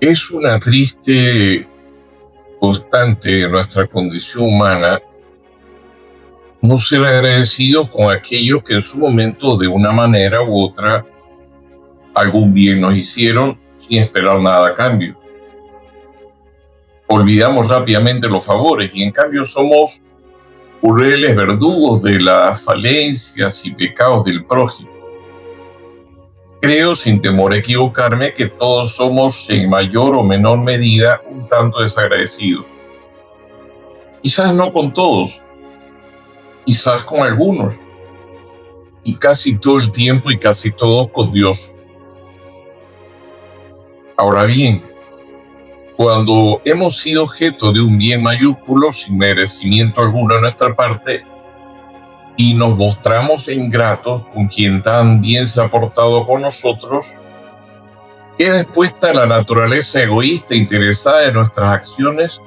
Es una triste constante de nuestra condición humana no ser agradecidos con aquellos que en su momento, de una manera u otra, algún bien nos hicieron sin esperar nada a cambio. Olvidamos rápidamente los favores y en cambio somos crueles verdugos de las falencias y pecados del prójimo. Creo, sin temor a equivocarme, que todos somos en mayor o menor medida un tanto desagradecidos. Quizás no con todos, quizás con algunos, y casi todo el tiempo y casi todos con Dios. Ahora bien, cuando hemos sido objeto de un bien mayúsculo sin merecimiento alguno de nuestra parte y nos mostramos ingratos con quien tan bien se ha portado con nosotros, queda expuesta la naturaleza egoísta e interesada de nuestras acciones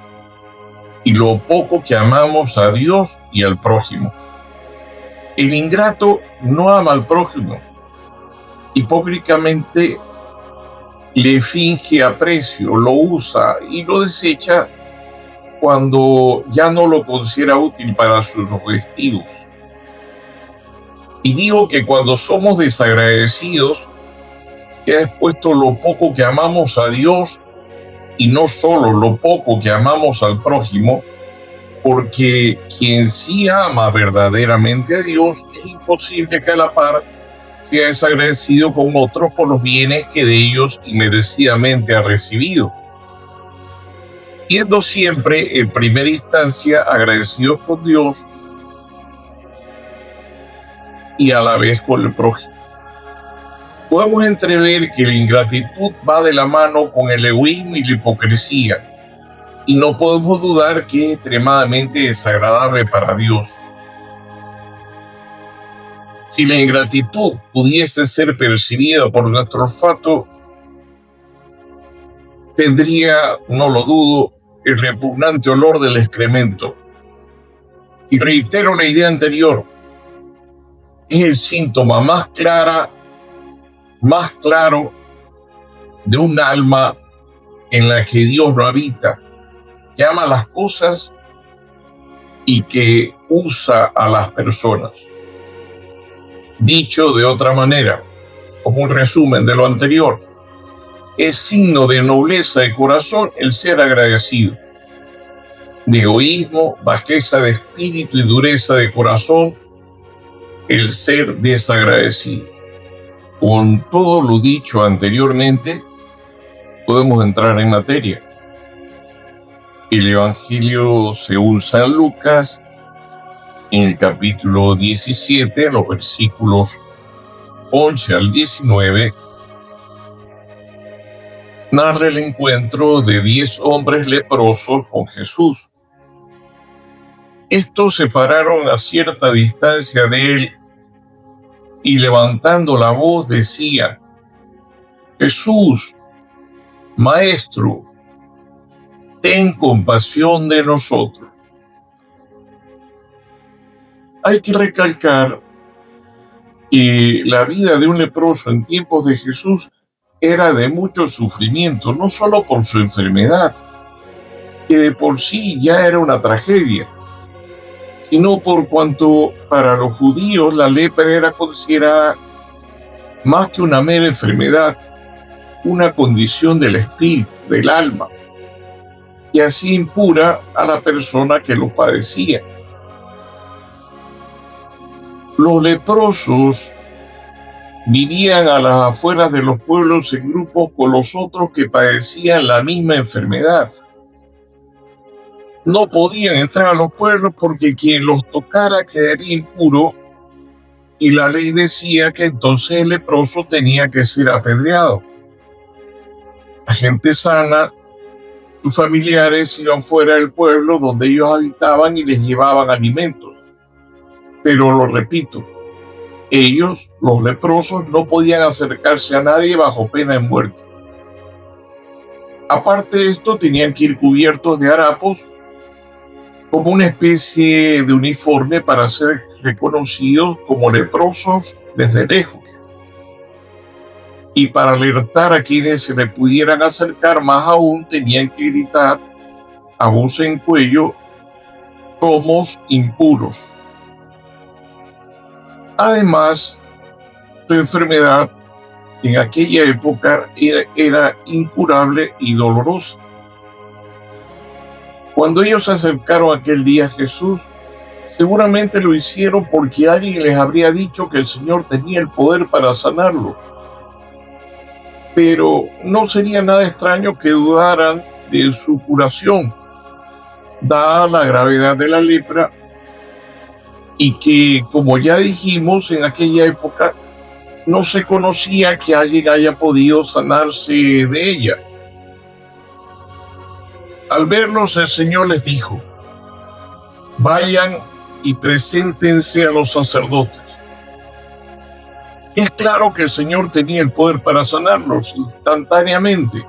y lo poco que amamos a Dios y al prójimo. El ingrato no ama al prójimo, hipócritamente le finge aprecio, lo usa y lo desecha cuando ya no lo considera útil para sus objetivos. Y digo que cuando somos desagradecidos, queda expuesto lo poco que amamos a Dios y no solo lo poco que amamos al prójimo, porque quien sí ama verdaderamente a Dios es imposible que a la par sea desagradecido con otros por los bienes que de ellos inmerecidamente ha recibido, siendo siempre en primera instancia agradecidos con Dios y a la vez con el prójimo. Podemos entrever que la ingratitud va de la mano con el egoísmo y la hipocresía, y no podemos dudar que es extremadamente desagradable para Dios. Si la ingratitud pudiese ser percibida por nuestro olfato, tendría, no lo dudo, el repugnante olor del excremento. Y reitero la idea anterior, es el síntoma más claro de un alma en la que Dios no habita, que ama las cosas y que usa a las personas. Dicho de otra manera, como un resumen de lo anterior, es signo de nobleza de corazón el ser agradecido, de egoísmo, bajeza de espíritu y dureza de corazón el ser desagradecido. Con todo lo dicho anteriormente, podemos entrar en materia. El Evangelio según San Lucas, en el capítulo 17, los versículos 11 al 19, narra el encuentro de 10 hombres leprosos con Jesús. Estos se pararon a cierta distancia de él y levantando la voz decían: Jesús, Maestro, ten compasión de nosotros. Hay que recalcar que la vida de un leproso en tiempos de Jesús era de mucho sufrimiento, no solo por su enfermedad, que de por sí ya era una tragedia, sino por cuanto para los judíos la lepra era considerada más que una mera enfermedad, una condición del espíritu, del alma, y así impura a la persona que lo padecía. Los leprosos vivían a las afueras de los pueblos en grupos con los otros que padecían la misma enfermedad. No podían entrar a los pueblos porque quien los tocara quedaría impuro y la ley decía que entonces el leproso tenía que ser apedreado. La gente sana, sus familiares iban fuera del pueblo donde ellos habitaban y les llevaban alimentos. Pero lo repito, ellos, los leprosos, no podían acercarse a nadie bajo pena de muerte. Aparte de esto, tenían que ir cubiertos de harapos como una especie de uniforme para ser reconocidos como leprosos desde lejos. y para alertar a quienes se le pudieran acercar, más aún tenían que gritar a voz en cuello: somos impuros. Además, su enfermedad en aquella época era incurable y dolorosa. Cuando ellos se acercaron aquel día a Jesús, seguramente lo hicieron porque alguien les habría dicho que el Señor tenía el poder para sanarlos. Pero no sería nada extraño que dudaran de su curación, dada la gravedad de la lepra, y que, como ya dijimos, en aquella época no se conocía que alguien haya podido sanarse de ella. Al verlos, el Señor les dijo: vayan y preséntense a los sacerdotes. Es claro que el Señor tenía el poder para sanarlos instantáneamente,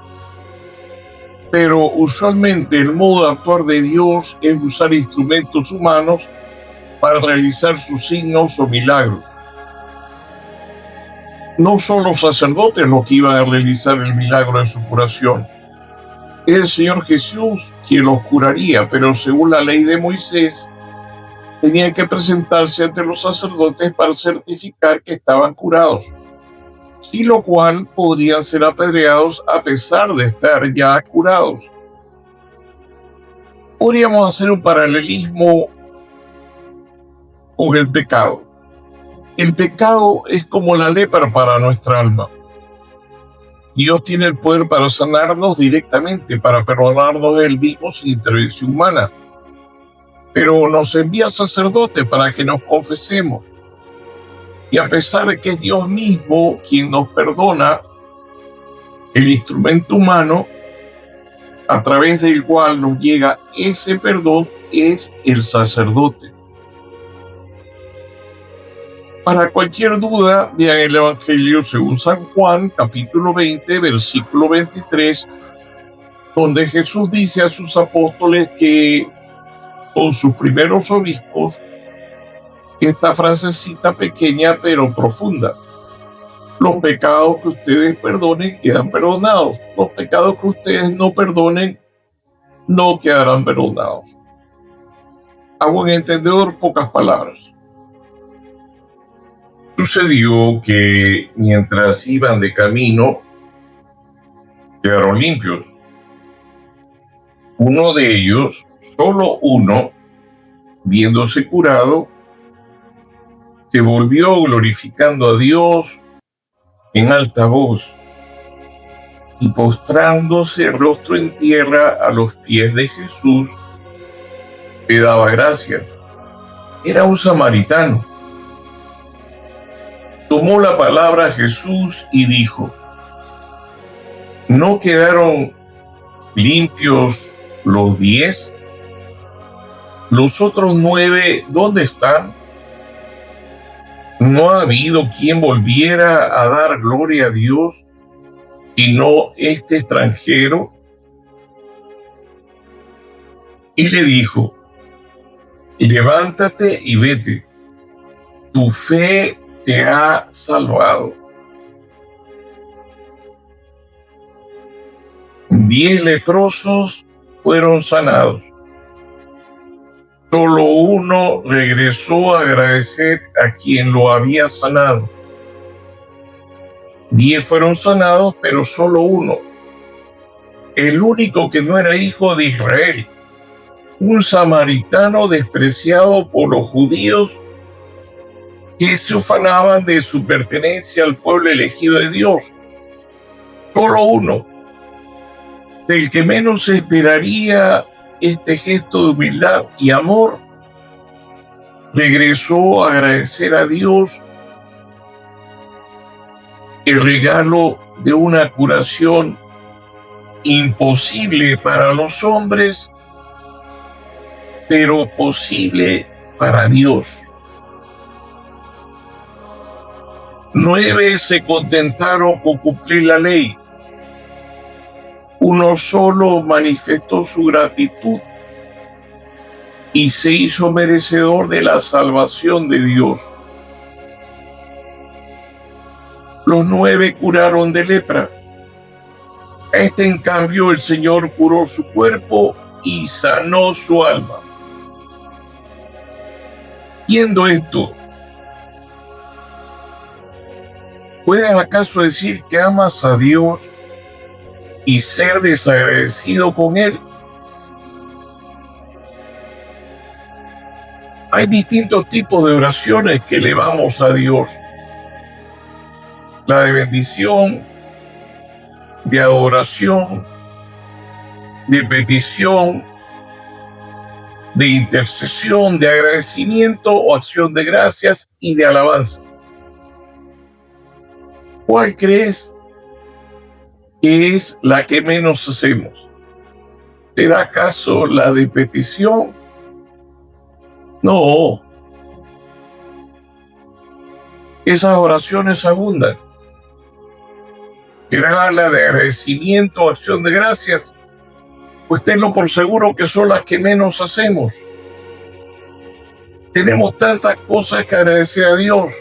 pero usualmente el modo de actuar de Dios es usar instrumentos humanos para realizar sus signos o milagros. No son los sacerdotes los que iban a realizar el milagro de su curación. Es el Señor Jesús quien los curaría, pero según la ley de Moisés, tenían que presentarse ante los sacerdotes para certificar que estaban curados, sin lo cual podrían ser apedreados a pesar de estar ya curados. Podríamos hacer un paralelismo con el pecado. El pecado es como la lepra para nuestra alma. Dios tiene el poder para sanarnos directamente, para perdonarnos del mismo sin intervención humana. Pero nos envía sacerdotes para que nos confesemos. Y a pesar de que es Dios mismo quien nos perdona, el instrumento humano a través del cual nos llega ese perdón es el sacerdote. Para cualquier duda, vean el Evangelio según San Juan, capítulo 20, versículo 23, donde Jesús dice a sus apóstoles que con sus primeros obispos, esta frasecita pequeña pero profunda: los pecados que ustedes perdonen quedan perdonados, los pecados que ustedes no perdonen no quedarán perdonados. A buen entendedor, pocas palabras. Sucedió que mientras iban de camino, quedaron limpios. Uno de ellos, solo uno, viéndose curado, se volvió glorificando a Dios en alta voz y postrándose rostro en tierra a los pies de Jesús, le daba gracias. Era un samaritano. Tomó la palabra Jesús y dijo: ¿no quedaron limpios los 10? ¿Los otros 9 dónde están? ¿No ha habido quien volviera a dar gloria a Dios sino este extranjero? Y le dijo: levántate y vete, tu fe te ha salvado. 10 leprosos fueron sanados. Solo uno regresó a agradecer a quien lo había sanado. 10 fueron sanados, pero solo uno, el único que no era hijo de Israel, un samaritano despreciado por los judíos que se ufanaban de su pertenencia al pueblo elegido de Dios. Solo uno, del que menos se esperaría este gesto de humildad y amor, regresó a agradecer a Dios el regalo de una curación imposible para los hombres, pero posible para Dios. 9 se contentaron con cumplir la ley. Uno solo manifestó su gratitud y se hizo merecedor de la salvación de Dios. Los 9 curaron de lepra. En cambio, el Señor curó su cuerpo y sanó su alma. Viendo esto, ¿puedes acaso decir que amas a Dios y ser desagradecido con Él? Hay distintos tipos de oraciones que elevamos a Dios. La de bendición, de adoración, de petición, de intercesión, de agradecimiento o acción de gracias y de alabanza. ¿Cuál crees que es la que menos hacemos? ¿Será acaso la de petición? No. Esas oraciones abundan. ¿Será la de agradecimiento o acción de gracias? Pues tenlo por seguro que son las que menos hacemos. Tenemos tantas cosas que agradecer a Dios.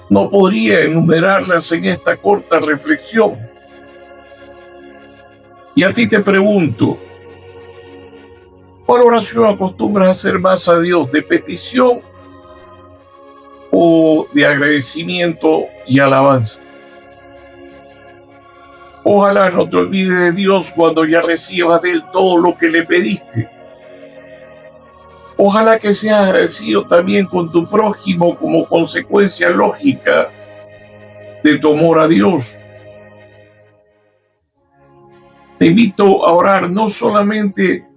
No podría enumerarlas en esta corta reflexión. Y a ti te pregunto, ¿cuál oración acostumbras a hacer más a Dios? ¿De petición o de agradecimiento y alabanza? Ojalá no te olvides de Dios cuando ya recibas de Él todo lo que le pediste. Ojalá que seas agradecido también con tu prójimo como consecuencia lógica de tu amor a Dios. Te invito a orar no solamente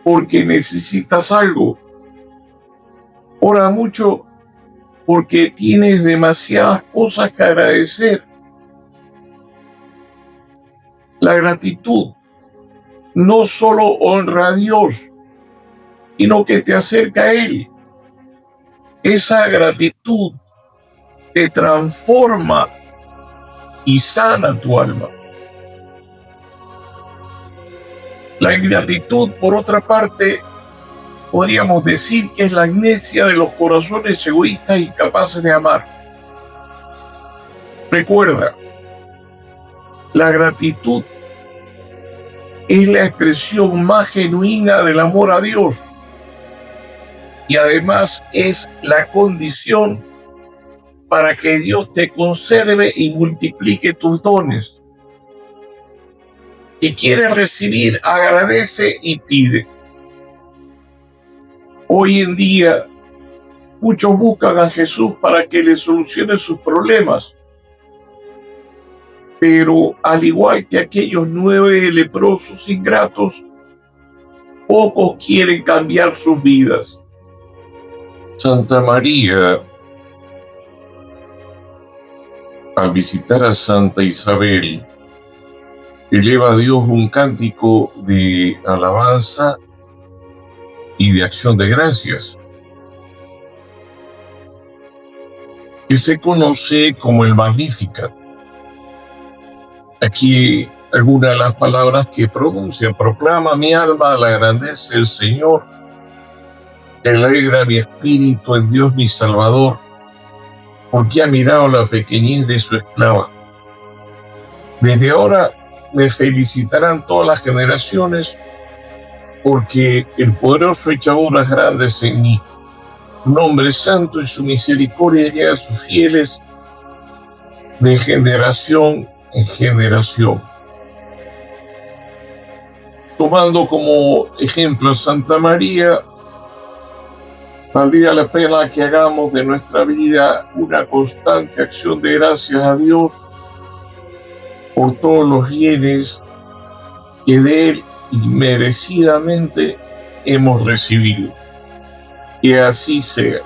porque necesitas algo. Ora mucho porque tienes demasiadas cosas que agradecer. La gratitud no solo honra a Dios, sino que te acerca a Él. Esa gratitud te transforma y sana tu alma. La ingratitud, por otra parte, podríamos decir que es la amnesia de los corazones egoístas y incapaces de amar. Recuerda, la gratitud es la expresión más genuina del amor a Dios y además es la condición para que Dios te conserve y multiplique tus dones. Si quieres recibir, agradece y pide. Hoy en día, muchos buscan a Jesús para que les solucione sus problemas. Pero al igual que aquellos 9 leprosos ingratos, pocos quieren cambiar sus vidas. Santa María, al visitar a Santa Isabel, eleva a Dios un cántico de alabanza y de acción de gracias, que se conoce como el Magnificat. Aquí algunas de las palabras que pronuncia: proclama mi alma la grandeza del Señor, se alegra mi espíritu en Dios mi Salvador, porque ha mirado la pequeñez de su esclava. Desde ahora me felicitarán todas las generaciones, porque el poderoso ha hecho obras grandes en mí. Su nombre es santo y su misericordia llega a sus fieles de generación en generación. Tomando como ejemplo a Santa María, valdría la pena que hagamos de nuestra vida una constante acción de gracias a Dios por todos los bienes que de Él inmerecidamente hemos recibido. Que así sea.